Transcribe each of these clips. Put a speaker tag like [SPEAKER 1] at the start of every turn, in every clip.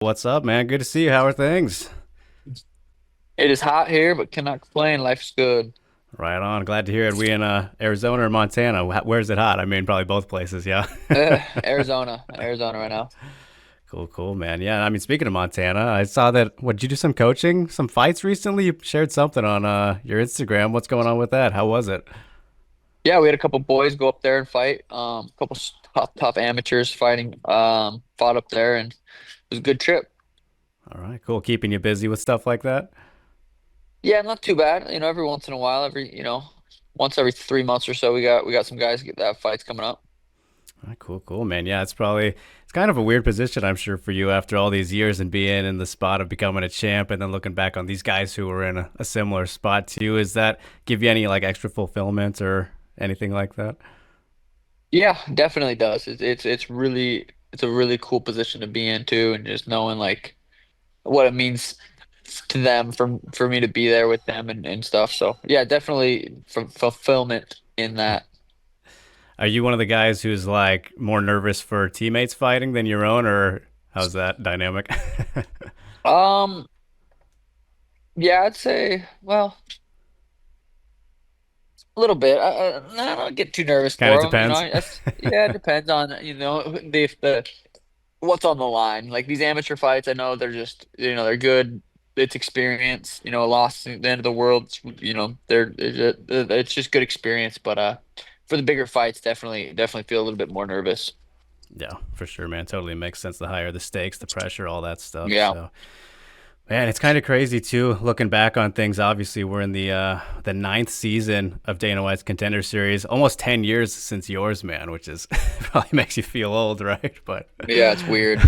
[SPEAKER 1] What's up, man? Good to see you. How are things?
[SPEAKER 2] It is hot here, but cannot complain. Life's good.
[SPEAKER 1] Right on. Glad to hear it. We in Arizona or Montana? Where's it hot? I mean, probably both places. Yeah.
[SPEAKER 2] Arizona right now.
[SPEAKER 1] Cool, cool, man. Yeah. I mean, speaking of Montana, I saw that. What did you do? Some coaching, some fights recently? You shared something on your Instagram. What's going on with that? How was it?
[SPEAKER 2] Yeah, we had a couple boys go up there and fight. A couple tough amateurs fighting. Fought up there, and it was a good trip.
[SPEAKER 1] All right, cool. Keeping you busy with stuff like that.
[SPEAKER 2] Yeah, not too bad. Every once in a while, once every 3 months or so, we got some guys get that fights coming up.
[SPEAKER 1] All right, cool, cool, man. Yeah, it's kind of a weird position, I'm sure, for you after all these years and being in the spot of becoming a champ, and then looking back on these guys who were in a similar spot to you. Is that give you any like extra fulfillment or anything like that?
[SPEAKER 2] Yeah, definitely does. It's a really cool position to be in too, and just knowing like what it means to them for me to be there with them and stuff. So yeah, definitely fulfillment in that.
[SPEAKER 1] Are you one of the guys who's like more nervous for teammates fighting than your own, or how's that dynamic?
[SPEAKER 2] Um, yeah, I'd say, well, a little bit. I don't get too nervous
[SPEAKER 1] Kind of
[SPEAKER 2] for them.
[SPEAKER 1] depends.
[SPEAKER 2] Yeah, it depends on the what's on the line. Like these amateur fights, I know they're just they're good. It's experience. A loss at the end of the world. It's just good experience. But for the bigger fights, definitely feel a little bit more nervous.
[SPEAKER 1] Yeah, for sure, man. Totally makes sense. The higher the stakes, the pressure, all that stuff.
[SPEAKER 2] Yeah.
[SPEAKER 1] So, man, it's kind of crazy too. Looking back on things, obviously we're in the ninth season of Dana White's Contender Series, almost 10 years since yours, man, which is probably makes you feel old, right? But
[SPEAKER 2] Yeah, it's weird.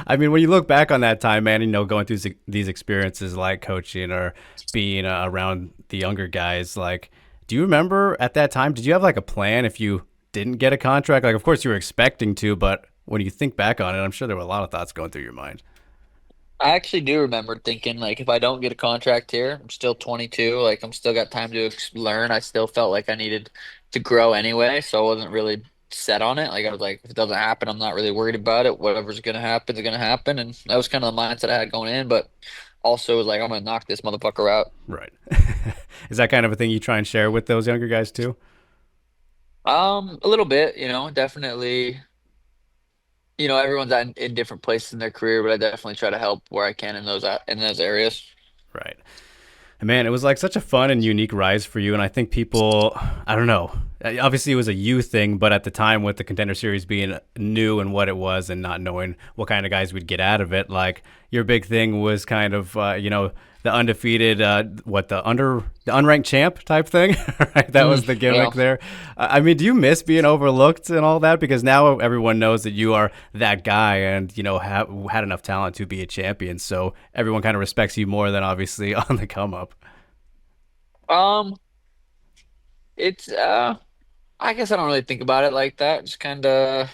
[SPEAKER 1] I mean, when you look back on that time, man, going through these experiences like coaching or being around the younger guys, like, do you remember at that time? Did you have like a plan if you didn't get a contract? Like, of course you were expecting to, but when you think back on it, I'm sure there were a lot of thoughts going through your mind.
[SPEAKER 2] I actually do remember thinking like if I don't get a contract here, I'm still 22, like I'm still got time to learn. I still felt like I needed to grow anyway, so I wasn't really set on it. Like I was like, if it doesn't happen, I'm not really worried about it. Whatever's gonna happen is gonna happen, and that was kind of the mindset I had going in. But also was like, I'm gonna knock this motherfucker out.
[SPEAKER 1] Right. Is that kind of a thing you try and share with those younger guys too?
[SPEAKER 2] A little bit, definitely. Everyone's in different places in their career, but I definitely try to help where I can in those areas.
[SPEAKER 1] Right. And man, it was like such a fun and unique rise for you. And I think people, I don't know, obviously it was a you thing, but at the time with the Contender Series being new and what it was and not knowing what kind of guys we'd get out of it, like your big thing was kind of, the undefeated, the unranked champ type thing, right? That was the
[SPEAKER 2] Yeah.
[SPEAKER 1] gimmick there. I mean, do you miss being overlooked and all that? Because now everyone knows that you are that guy and, had enough talent to be a champion. So everyone kind of respects you more than obviously on the come up.
[SPEAKER 2] Um, it's I guess I don't really think about it like that. Just kind of,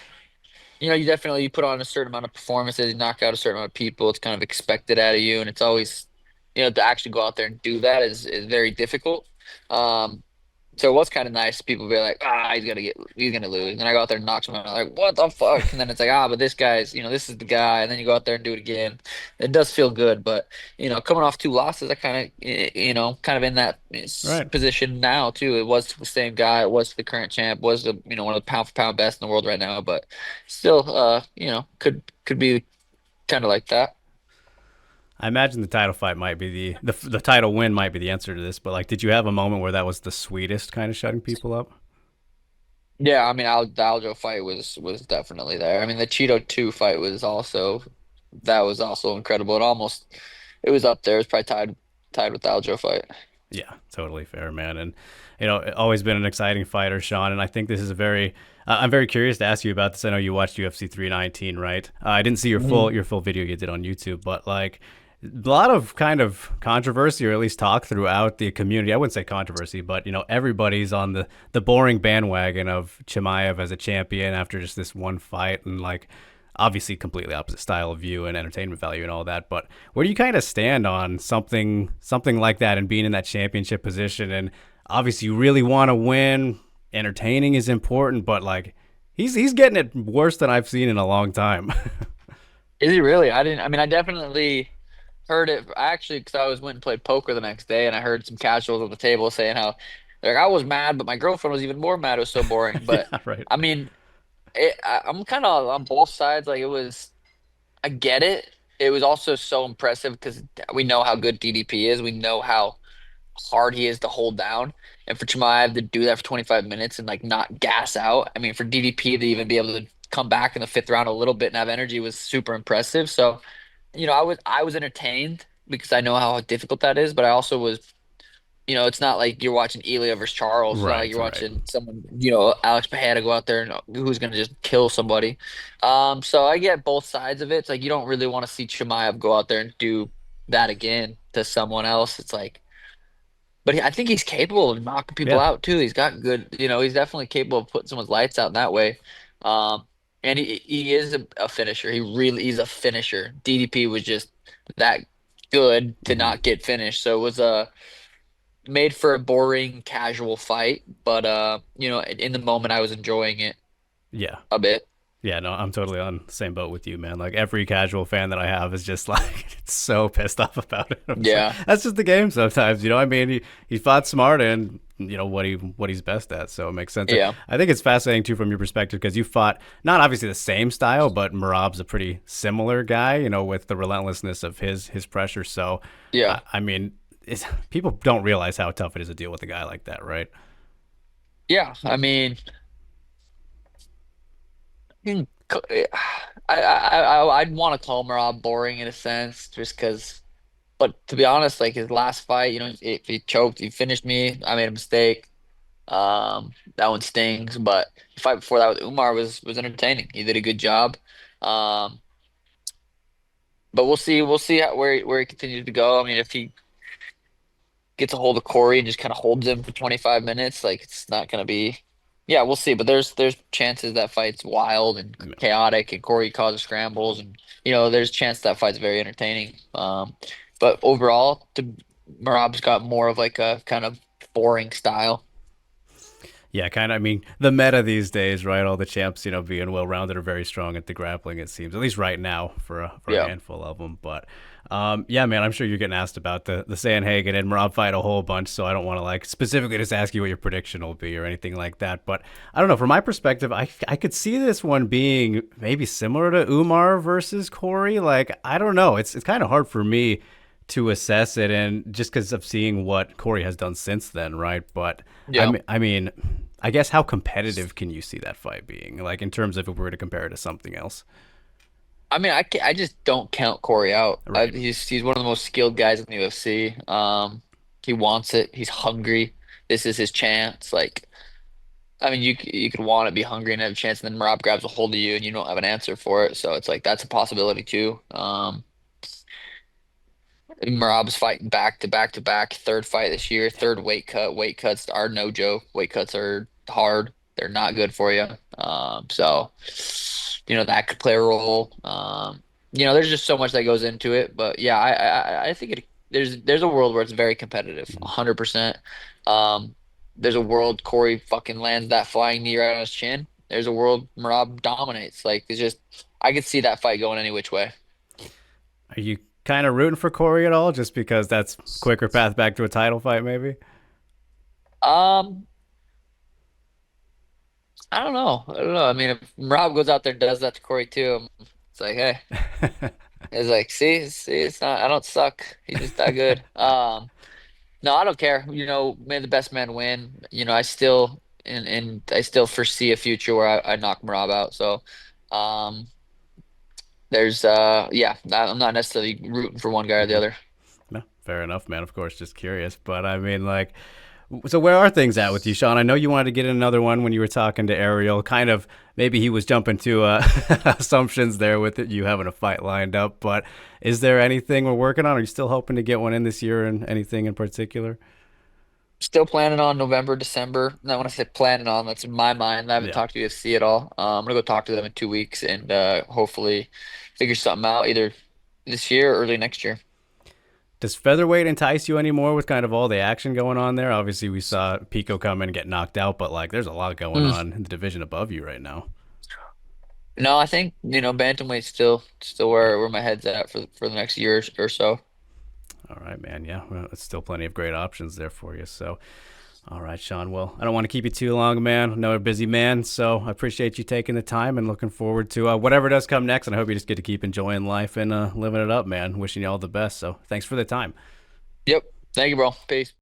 [SPEAKER 2] you put on a certain amount of performances, you knock out a certain amount of people. It's kind of expected out of you, and it's always, to actually go out there and do that is very difficult. Um, so it was kind of nice. People be like, he's gonna lose. And I go out there and knock someone out. Like, what the fuck? And then it's like, but this guy's, this is the guy. And then you go out there and do it again. It does feel good, but coming off two losses, I kind of, kind of in that
[SPEAKER 1] Right.
[SPEAKER 2] position now too. It was to the same guy. It was to the current champ. Was the, one of the pound for pound best in the world right now. But still, could be kind of like that.
[SPEAKER 1] I imagine the title fight might be the title win might be the answer to this, but like, did you have a moment where that was the sweetest kind of shutting people up?
[SPEAKER 2] Yeah, I mean, the Aljo fight was definitely there. I mean, the Cheeto 2 fight was also incredible. It was up there. It was probably tied with the Aljo fight.
[SPEAKER 1] Yeah, totally fair, man. And always been an exciting fighter, Sean. And I think this is a very I'm very curious to ask you about this. I know you watched UFC 319, right? I didn't see
[SPEAKER 2] Mhm.
[SPEAKER 1] your full video you did on YouTube, but like a lot of kind of controversy or at least talk throughout the community. I wouldn't say controversy, but everybody's on the boring bandwagon of Chimaev as a champion after just this one fight and like obviously completely opposite style of view and entertainment value and all that. But where do you kind of stand on something like that and being in that championship position? And obviously you really want to win. Entertaining is important, but like he's getting it worse than I've seen in a long time.
[SPEAKER 2] Is he really? I didn't. I mean, I definitely heard it. Actually, because I was went and played poker the next day, and I heard some casuals at the table saying how, like, I was mad, but my girlfriend was even more mad. It was so boring. But
[SPEAKER 1] Yeah, right.
[SPEAKER 2] I mean, I'm kind of on both sides. Like, it was. I get it. It was also so impressive because we know how good DDP is. We know how hard he is to hold down. And for Chimaev to do that for 25 minutes and like not gas out. I mean, for DDP to even be able to come back in the fifth round a little bit and have energy was super impressive. So, I was entertained because I know how difficult that is, but I also was, it's not like you're watching Elia versus Charles. It's not like
[SPEAKER 1] Right,
[SPEAKER 2] you're
[SPEAKER 1] right.
[SPEAKER 2] watching someone, Alex Pereira go out there and who's going to just kill somebody. So I get both sides of it. It's like you don't really want to see Chimaev go out there and do that again to someone else. It's like, but I think he's capable of knocking people
[SPEAKER 1] Yeah.
[SPEAKER 2] out too. He's got good, he's definitely capable of putting someone's lights out in that way. Um, and he is a finisher. He's a finisher. DDP was just that good to
[SPEAKER 1] Hmm.
[SPEAKER 2] not get finished. So it was made for a boring, casual fight. But in the moment, I was enjoying it
[SPEAKER 1] Yeah.
[SPEAKER 2] a bit.
[SPEAKER 1] Yeah, no, I'm totally on the same boat with you, man. Like every casual fan that I have is just like it's so pissed off about it. I'm just like,
[SPEAKER 2] Yeah,
[SPEAKER 1] that's just the game sometimes, you know. I mean, he fought smart and you know what he's best at, so it makes sense.
[SPEAKER 2] yeah,
[SPEAKER 1] I think it's fascinating too from your perspective because you fought not obviously the same style, but Marab's a pretty similar guy, you know, with the relentlessness of his pressure. So,
[SPEAKER 2] yeah,
[SPEAKER 1] I mean, people don't realize how tough it is to deal with a guy like that, right?
[SPEAKER 2] yeah. I mean, hmm, I'd want to call Marab boring in a sense, just because. But to be honest, like his last fight, if he choked, he finished me. I made a mistake. That one stings. But the fight before that with Umar was entertaining. He did a good job. Um, but we'll see where he continues to go. I mean, if he gets a hold of Corey and just kind of holds him for 25 minutes, like it's not gonna be. Yeah, we'll see. But there's chances that fight's wild and chaotic, and Corey causes scrambles, and there's a chance that fight's very entertaining. But overall, Marab's got more of like a kind of boring style.
[SPEAKER 1] Yeah, kind of. I mean, the meta these days, right? All the champs, you know, being well rounded are very strong at the grappling. It seems, at least right now, for a
[SPEAKER 2] Yeah.
[SPEAKER 1] handful of them. But yeah, man, I'm sure you're getting asked about the Sandhagen and Rob fight a whole bunch. So I don't want to like specifically just ask you what your prediction will be or anything like that. But I don't know. From my perspective, I could see this one being maybe similar to Umar versus Corey. Like I don't know. It's kind of hard for me to assess it, and just because of seeing what Corey has done since then, right? But
[SPEAKER 2] Yeah.
[SPEAKER 1] I mean, I guess how competitive can you see that fight being, like in terms of if we were to compare it to something else,
[SPEAKER 2] I mean, I just don't count Corey out.
[SPEAKER 1] right?
[SPEAKER 2] He's one of the most skilled guys in the UFC. He wants it. He's hungry. This is his chance. Like, I mean, you could want to be hungry and have a chance, and then Rob grabs a hold of you, and you don't have an answer for it. So it's like that's a possibility too. Marab's fighting back to back to back, third fight this year, third weight cut. Weight cuts are no joke. Weight cuts are hard. They're not good for you. So that could play a role. There's just so much that goes into it. But yeah, I think there's a world where it's very competitive, 100%. Um, there's a world Corey fucking lands that flying knee right on his chin. There's a world Marab dominates. Like it's just I could see that fight going any which way.
[SPEAKER 1] Are you kind of rooting for Corey at all, just because that's quicker path back to a title fight, maybe?
[SPEAKER 2] Um, I don't know. I don't know. I mean, if Rob goes out there and does that to Corey too, it's like, hey, it's like, see, it's not. I don't suck. He's just that good. No, I don't care. May the best man win. I still and I still foresee a future where I knock Marab out. So, um, yeah, I'm not necessarily rooting for one guy or the other.
[SPEAKER 1] No, fair enough, man. Of course, just curious, but I mean, like, so where are things at with you, Sean? I know you wanted to get in another one when you were talking to Ariel. Kind of maybe he was jumping to assumptions there with it, you having a fight lined up. But is there anything we're working on? Are you still hoping to get one in this year, and anything in particular?
[SPEAKER 2] Still planning on November, December. Now, when I say planning on, that's in my mind. I haven't
[SPEAKER 1] Yeah.
[SPEAKER 2] talked to UFC at all. I'm gonna go talk to them in 2 weeks and hopefully figure something out either this year or early next year.
[SPEAKER 1] Does featherweight entice you anymore with kind of all the action going on there? Obviously, we saw Pico come in and get knocked out, but like, there's a lot going
[SPEAKER 2] Mm.
[SPEAKER 1] on in the division above you right now.
[SPEAKER 2] No, I think bantamweight's still where my head's at for the next year or so.
[SPEAKER 1] All right, man. Yeah, well, it's still plenty of great options there for you. So, all right, Sean. Well, I don't want to keep you too long, man. I know you're a busy man, so I appreciate you taking the time and looking forward to whatever does come next. And I hope you just get to keep enjoying life and living it up, man. Wishing you all the best. So, thanks for the time.
[SPEAKER 2] Yep. Thank you, bro. Peace.